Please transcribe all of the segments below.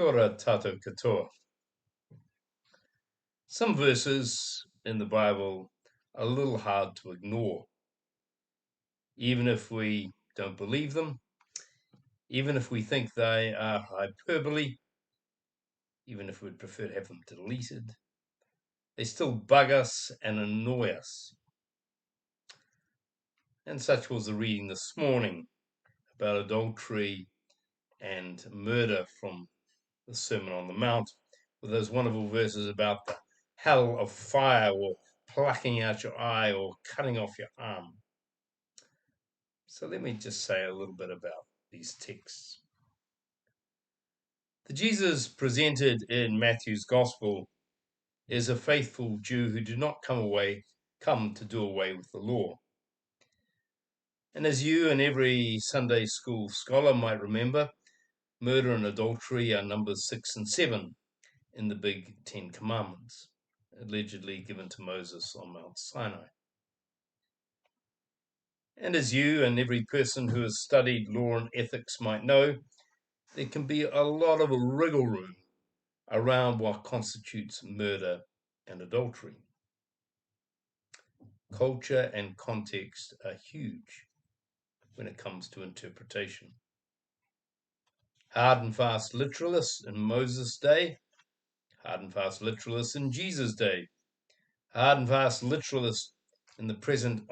Kia ora tātou katoa. Some verses in the Bible are a little hard to ignore, even if we don't believe them, even if we think they are hyperbole, even if we'd prefer to have them deleted. They still bug us and annoy us. And such was the reading this morning about adultery and murder from the Sermon on the Mount, with those wonderful verses about the hell of fire or plucking out your eye or cutting off your arm. So let me just say a little bit about these texts. The Jesus presented in Matthew's Gospel is a faithful Jew who did not come to do away with the law. And as you and every Sunday school scholar might remember, murder and adultery are numbers 6 and 7 in the big 10 Commandments, allegedly given to Moses on Mount Sinai. And as you and every person who has studied law and ethics might know, there can be a lot of wriggle room around what constitutes murder and adultery. Culture and context are huge when it comes to interpretation. Hard and fast literalists in Moses' day, hard and fast literalists in Jesus' day, hard and fast literalists in the present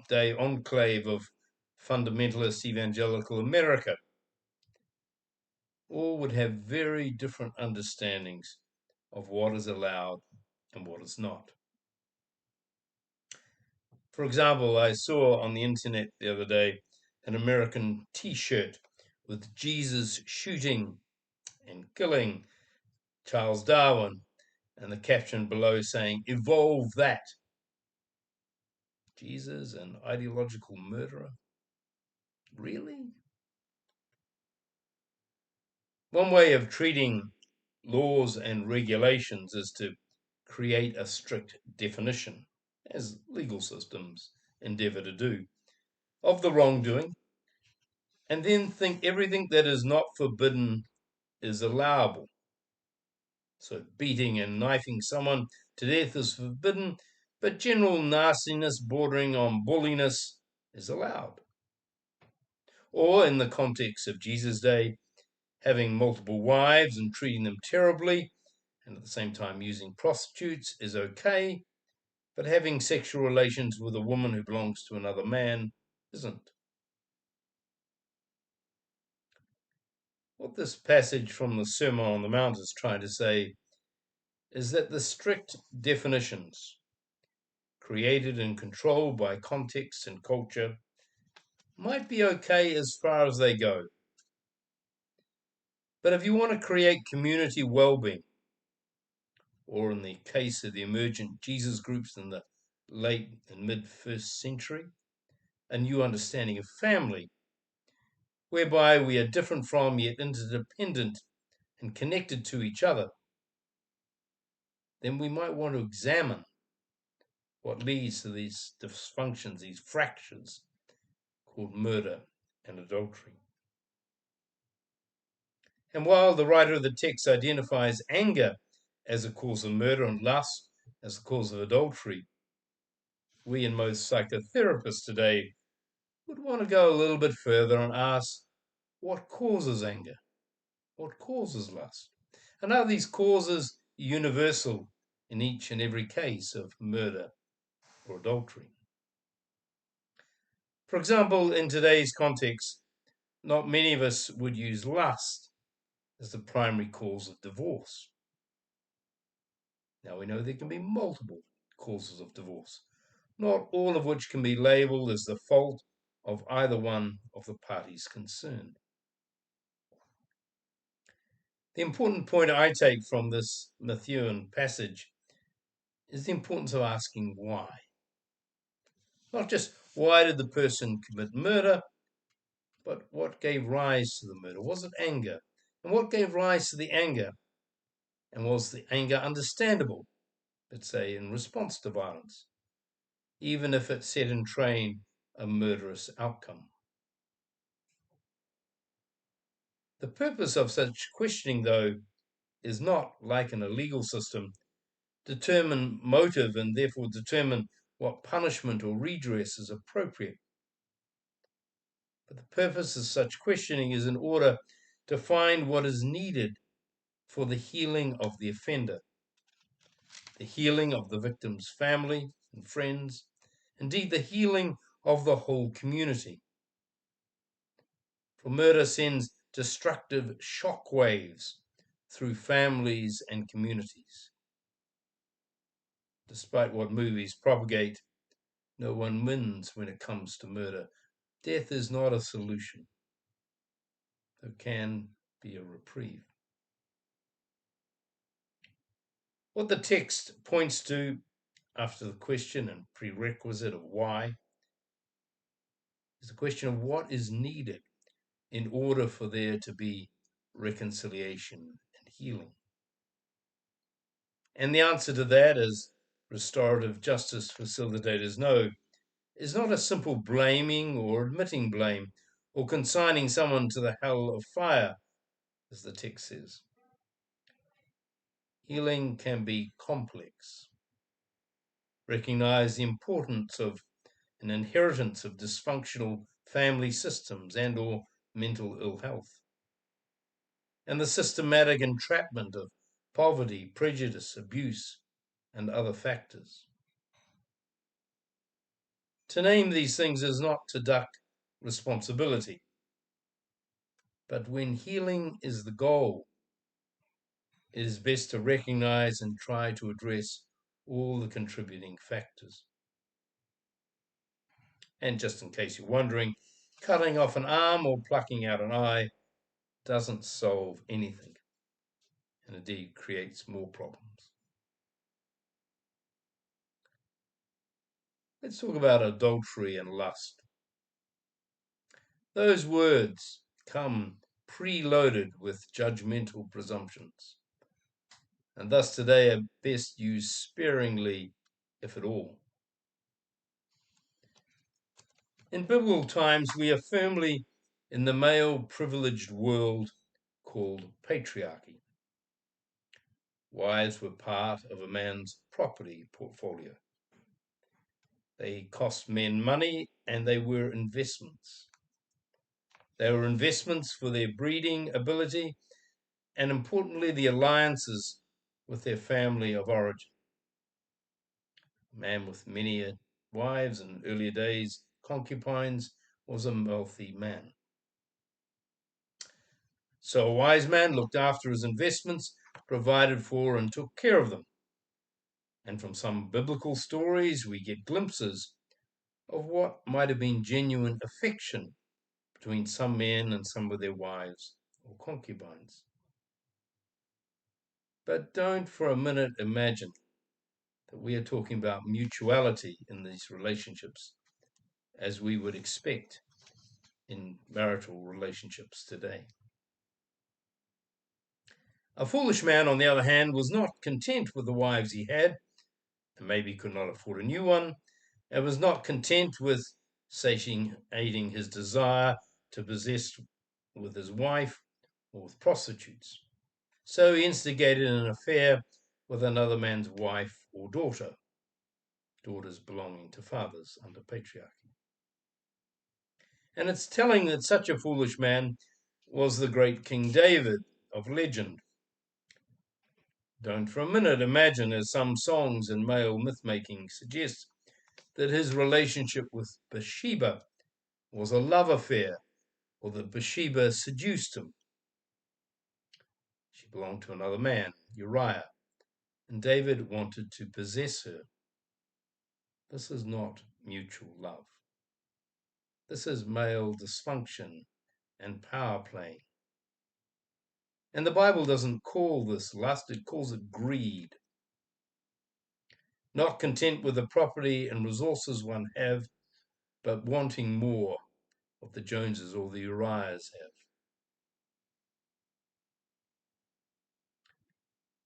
day enclave of fundamentalist evangelical America, all would have very different understandings of what is allowed and what is not. For example, I saw on the internet the other day an American t-shirt with Jesus shooting and killing Charles Darwin, and the caption below saying, "Evolve that." Jesus, an ideological murderer? Really? One way of treating laws and regulations is to create a strict definition, as legal systems endeavor to do, of the wrongdoing, and then think everything that is not forbidden is allowable. So beating and knifing someone to death is forbidden, but general nastiness bordering on bulliness is allowed. Or, in the context of Jesus' day, having multiple wives and treating them terribly, and at the same time using prostitutes is okay, but having sexual relations with a woman who belongs to another man isn't. What this passage from the Sermon on the Mount is trying to say is that the strict definitions created and controlled by context and culture might be okay as far as they go. But if you want to create community well-being, or in the case of the emergent Jesus groups in the late and mid-first century, a new understanding of family, whereby we are different from yet interdependent and connected to each other, then we might want to examine what leads to these dysfunctions, these fractures called murder and adultery. And while the writer of the text identifies anger as a cause of murder and lust as the cause of adultery, we and most psychotherapists today would want to go a little bit further and ask, what causes anger? What causes lust? And are these causes universal in each and every case of murder or adultery? For example, in today's context, not many of us would use lust as the primary cause of divorce. Now we know there can be multiple causes of divorce, not all of which can be labeled as the fault of either one of the parties concerned. The important point I take from this Matthewan passage is the importance of asking why. Not just why did the person commit murder, but what gave rise to the murder? Was it anger? And what gave rise to the anger? And was the anger understandable, let's say, in response to violence, even if it set in train a murderous outcome? The purpose of such questioning, though, is not, like in a legal system, determine motive and therefore determine what punishment or redress is appropriate. But the purpose of such questioning is in order to find what is needed for the healing of the offender, the healing of the victim's family and friends, indeed the healing of the whole community. For murder sends destructive shock waves through families and communities. Despite what movies propagate, no one wins when it comes to murder. Death is not a solution. There can be a reprieve. What the text points to after the question and prerequisite of why is the question of what is needed in order for there to be reconciliation and healing. And the answer to that, as restorative justice facilitators know, is not a simple blaming or admitting blame or consigning someone to the hell of fire, as the text says. Healing can be complex. Recognize the importance of an inheritance of dysfunctional family systems and or mental ill health, and the systematic entrapment of poverty, prejudice, abuse, and other factors. To name these things is not to duck responsibility, but when healing is the goal, it is best to recognize and try to address all the contributing factors. And just in case you're wondering, cutting off an arm or plucking out an eye doesn't solve anything, and indeed creates more problems. Let's talk about adultery and lust. Those words come preloaded with judgmental presumptions, and thus today are best used sparingly, if at all. In biblical times, we are firmly in the male-privileged world called patriarchy. Wives were part of a man's property portfolio. They cost men money, and they were investments. They were investments for their breeding ability, and importantly, the alliances with their family of origin. A man with many wives in earlier days, concubines, was a wealthy man. So a wise man looked after his investments, provided for and took care of them. And from some biblical stories, we get glimpses of what might have been genuine affection between some men and some of their wives or concubines. But don't for a minute imagine that we are talking about mutuality in these relationships as we would expect in marital relationships today. A foolish man, on the other hand, was not content with the wives he had, and maybe could not afford a new one, and was not content with satiating his desire to possess with his wife or with prostitutes. So he instigated an affair with another man's wife or daughter, daughters belonging to fathers under patriarchy. And it's telling that such a foolish man was the great King David of legend. Don't for a minute imagine, as some songs and male myth-making suggest, that his relationship with Bathsheba was a love affair, or that Bathsheba seduced him. She belonged to another man, Uriah, and David wanted to possess her. This is not mutual love. This is male dysfunction and power playing. And the Bible doesn't call this lust, it calls it greed. Not content with the property and resources one have, but wanting more of the Joneses or the Uriahs have.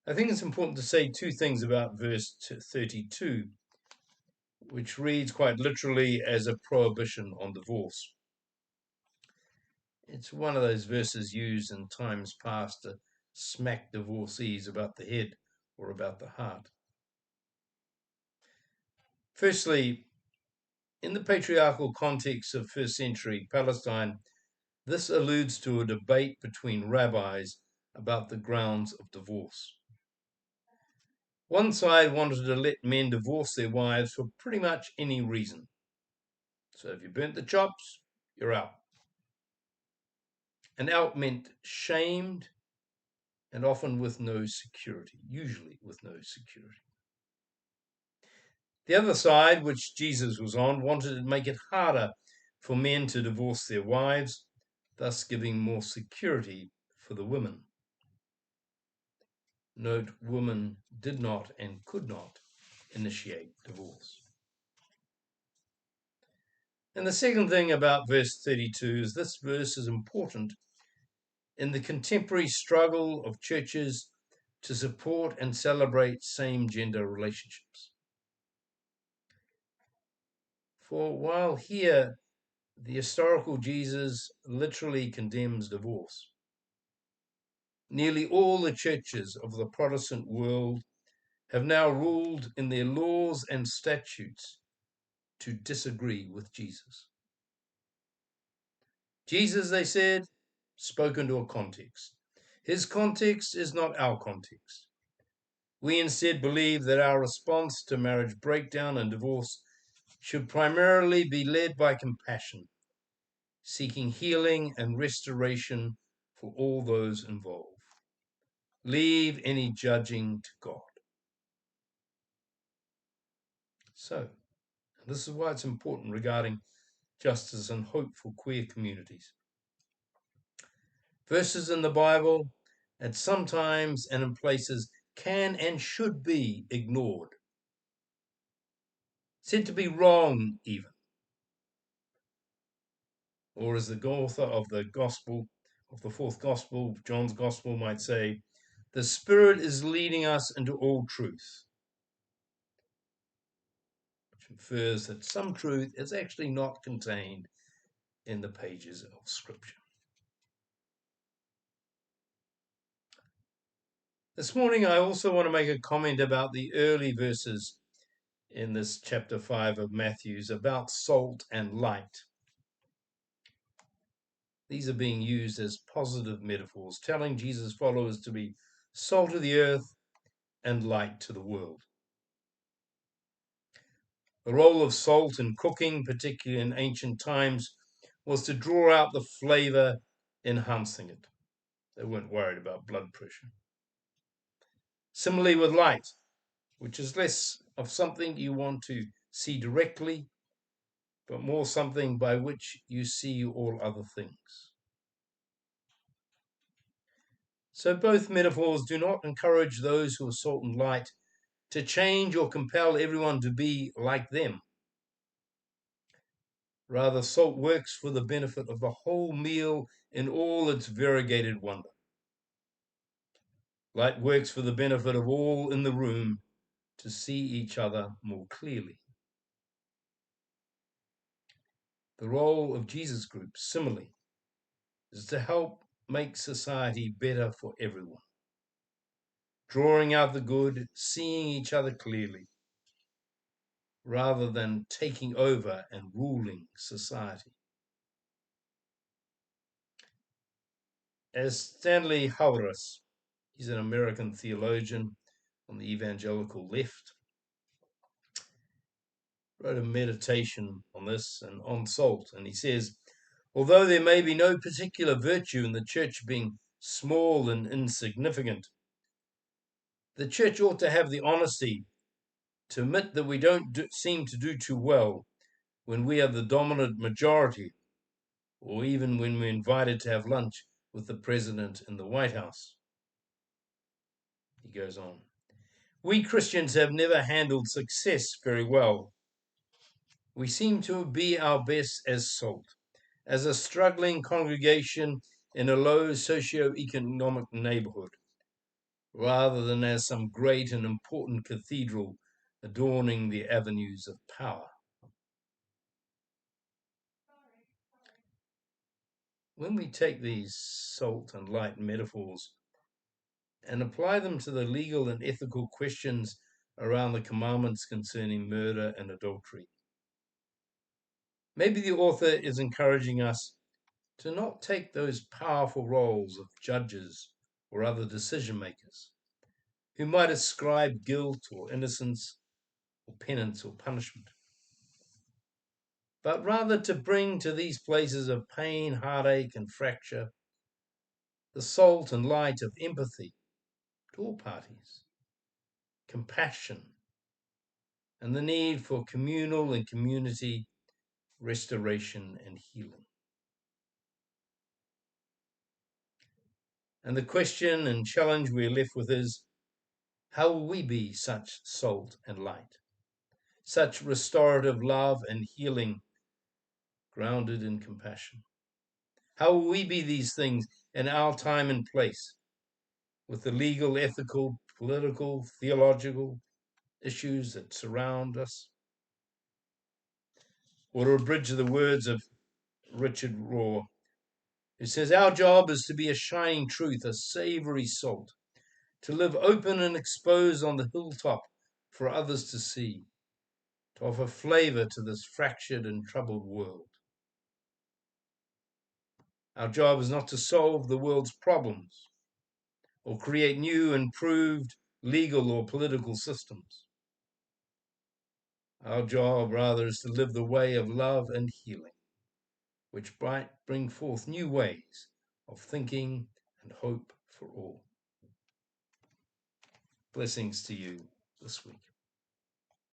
I think it's important to say two things about verse 32, which reads quite literally as a prohibition on divorce. It's one of those verses used in times past to smack divorcees about the head or about the heart. Firstly, in the patriarchal context of first century Palestine, this alludes to a debate between rabbis about the grounds of divorce. One side wanted to let men divorce their wives for pretty much any reason. So if you burnt the chops, you're out. And out meant shamed and often with no security, usually with no security. The other side, which Jesus was on, wanted to make it harder for men to divorce their wives, thus giving more security for the women. Note, women did not and could not initiate divorce. And the second thing about verse 32 is this verse is important in the contemporary struggle of churches to support and celebrate same-gender relationships. For while here the historical Jesus literally condemns divorce, nearly all the churches of the Protestant world have now ruled in their laws and statutes to disagree with Jesus. Jesus, they said, spoke into a context. His context is not our context. We instead believe that our response to marriage breakdown and divorce should primarily be led by compassion, seeking healing and restoration for all those involved. Leave any judging to God. So, this is why it's important regarding justice and hope for queer communities. Verses in the Bible, at some times and in places, can and should be ignored, said to be wrong even. Or as the author of the Gospel, of the fourth Gospel, John's Gospel, might say, the Spirit is leading us into all truth, which infers that some truth is actually not contained in the pages of Scripture. This morning, I also want to make a comment about the early verses in this chapter 5 of Matthew's about salt and light. These are being used as positive metaphors, telling Jesus' followers to be salt of the earth and light to the world. The role of salt in cooking, particularly in ancient times, was to draw out the flavor, enhancing it. They weren't worried about blood pressure. Similarly with light, which is less of something you want to see directly, but more something by which you see all other things. So both metaphors do not encourage those who are salt and light to change or compel everyone to be like them. Rather, salt works for the benefit of the whole meal in all its variegated wonder. Light works for the benefit of all in the room to see each other more clearly. The role of Jesus groups, similarly, is to help make society better for everyone, drawing out the good, seeing each other clearly, rather than taking over and ruling society. As Stanley Hauerwas, he's an American theologian on the evangelical left, wrote a meditation on this and on salt, and he says, although there may be no particular virtue in the church being small and insignificant, the church ought to have the honesty to admit that we don't seem to do too well when we are the dominant majority, or even when we're invited to have lunch with the president in the White House. He goes on, we Christians have never handled success very well. We seem to be our best as salt, as a struggling congregation in a low socio-economic neighborhood, rather than as some great and important cathedral adorning the avenues of power. When we take these salt and light metaphors and apply them to the legal and ethical questions around the commandments concerning murder and adultery. Maybe the author is encouraging us to not take those powerful roles of judges or other decision makers who might ascribe guilt or innocence or penance or punishment, but rather to bring to these places of pain, heartache, and fracture the salt and light of empathy to all parties, compassion, and the need for communal and community restoration and healing. And the question and challenge we're left with is, how will we be such salt and light, such restorative love and healing grounded in compassion? How will we be these things in our time and place, with the legal, ethical, political, theological issues that surround us? Or to abridge the words of Richard Rohr, who says, our job is to be a shining truth, a savory salt, to live open and exposed on the hilltop for others to see, to offer flavor to this fractured and troubled world. Our job is not to solve the world's problems or create new, improved legal or political systems. Our job, rather, is to live the way of love and healing, which might bring forth new ways of thinking and hope for all. Blessings to you this week.